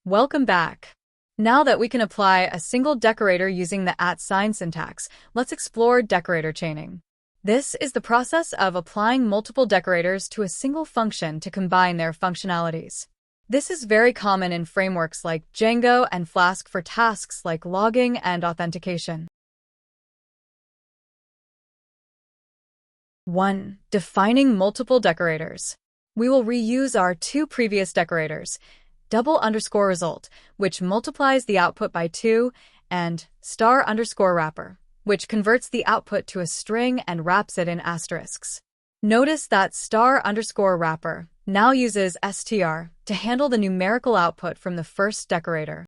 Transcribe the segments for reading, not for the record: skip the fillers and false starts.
Welcome back. Now that we can apply a single decorator using the @ syntax, let's explore decorator chaining. This is the process of applying multiple decorators to a single function to combine their functionalities. This is very common in frameworks like Django and Flask for tasks like logging and authentication. 1. Defining multiple decorators. We will reuse our two previous decorators, double_result, which multiplies the output by 2, and *_wrapper, which converts the output to a string and wraps it in asterisks. Notice that *_wrapper now uses str to handle the numerical output from the first decorator.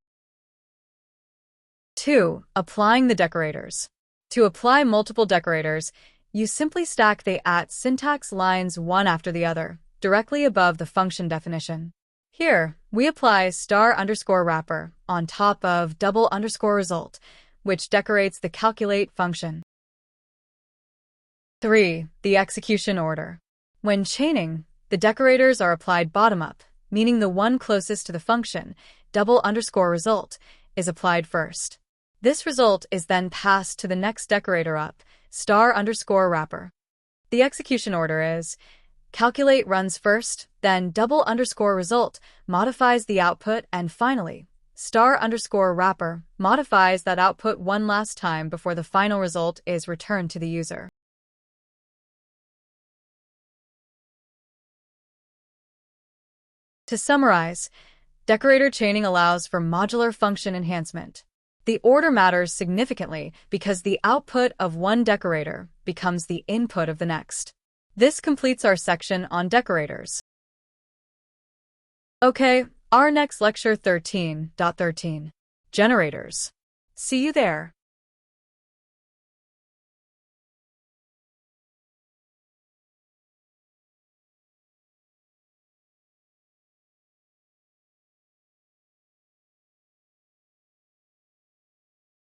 2. Applying the decorators. To apply multiple decorators, you simply stack the @ syntax lines one after the other, directly above the function definition. Here, we apply *_wrapper on top of double_result, which decorates the calculate function. 3. The execution order. When chaining, the decorators are applied bottom-up, meaning the one closest to the function, double_result, is applied first. This result is then passed to the next decorator up, *_wrapper. The execution order is: calculate runs first, then double_result modifies the output, and finally, *_wrapper modifies that output one last time before the final result is returned to the user. To summarize, decorator chaining allows for modular function enhancement. The order matters significantly because the output of one decorator becomes the input of the next. This completes our section on decorators. Okay, our next lecture 13.13. Generators. See you there.